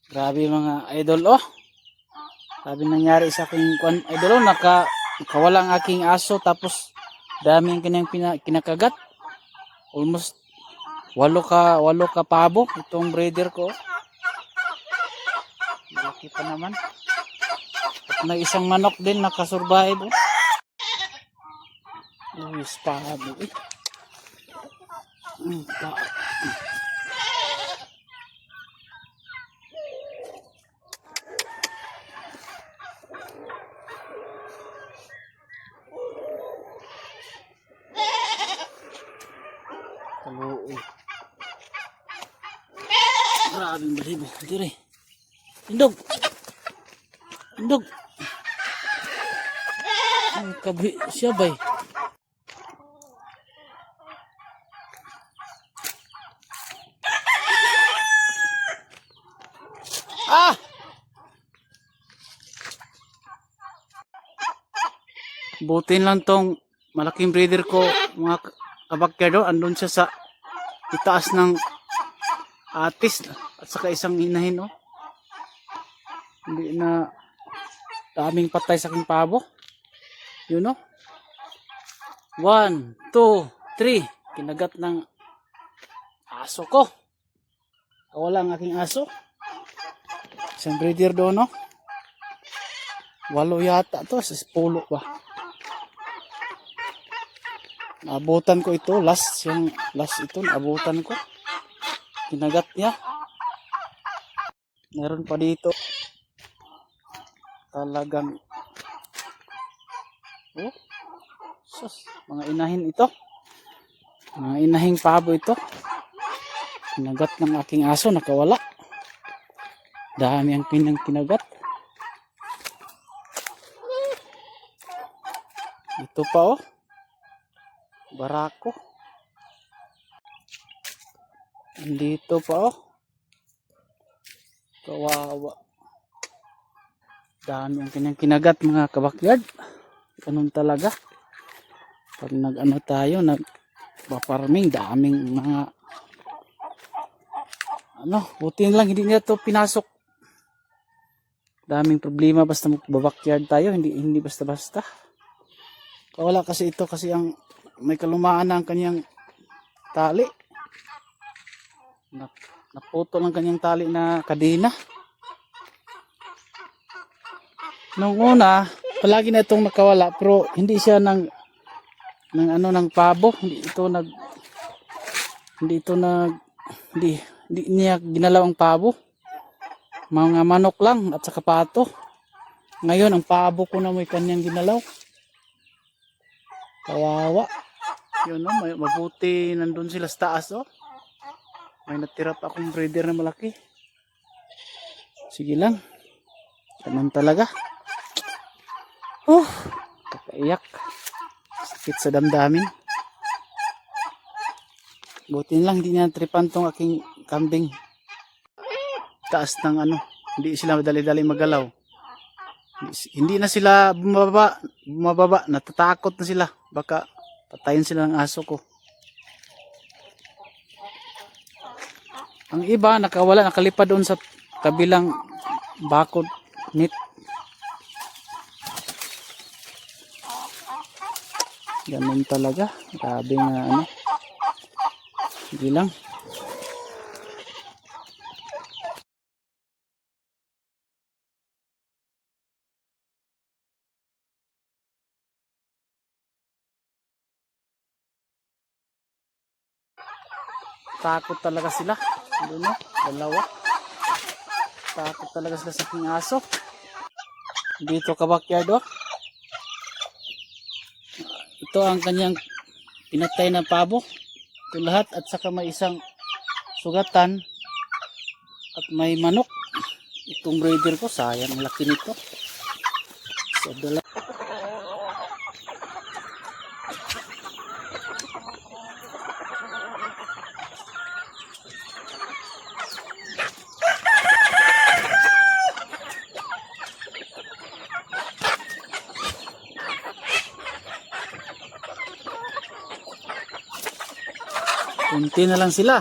Grabe mga idol, oh. Grabe nangyari sa aking idol, oh. Nakawala ang aking aso, tapos dami ang kanyang kinakagat. Almost walo ka pabo itong breeder ko. Malaki pa naman. At may isang manok din nakasurvive, oh. Uy, pabo, eh. Kaluoy. Grabing balibo. Dire. Indog. Indog. Ang kabi siya bay. Ah! Butin lang tong malaking breeder ko, mga kabakyardo. Andun siya sa itaas ng atis at saka isang inahin, oh. Hindi na daming patay sa aking pabo. Yun, oh. 1, 2, 3. Kinagat ng aso ko. Wala ang aking aso. Isang breeder doon, no? 8 yata to, sa 10 ba? Naabutan ko ito, last ito, naabutan ko. Kinagat niya. Meron pa dito. Talagang, oh, sus, mga inahin ito. Mga inahing pabo ito. Kinagat ng aking aso, nakawala. Dami ang kinagat. Ito pa, oh. Barako. Dito pa, oh. Kawawa. Dami ang kinagat, mga kabakyard. Ganun talaga. Pag nag-ano tayo, nag-farming, daming mga buti lang hindi nila to pinasok. Daming problema basta magbabakyard tayo, hindi basta-basta. Wala kasi ito, kasi ang may kalumaan na ang kanyang tali. Naputo ng kanyang tali na kadena. Nung una, palagi na itong nakawala, pero hindi siya ng pabo, hindi niya ginalaw ang pabo. Mga manok lang at saka pato. Ngayon ang pabo ko na may kanyang ginalaw. Kawawa. Yun, no, mabuti nandun sila sa taas, oh. May natira pa akong breeder na malaki. Sige lang. Ganun talaga. Kakaiyak. Sakit sa damdamin. Buti lang hindi niya tripan tong aking kambing. Taas ng hindi sila dali-dali magalaw. Hindi na sila bumababa, natatakot na sila. Baka patayin sila ng aso ko. Ang iba nakawala, nakalipad doon sa kabilang bakod net. Ganun talaga. Grabe nga Hindi lang. Takot talaga sila. Doon, dalawa. Takot talaga sila sa aking aso. Dito kabakyard, oh. Ito ang kanyang pinatay na pabo. Ito lahat, at saka may isang sugatan at may manok. Itong breeder ko, sayang ang laki nito. So, kunti na lang sila.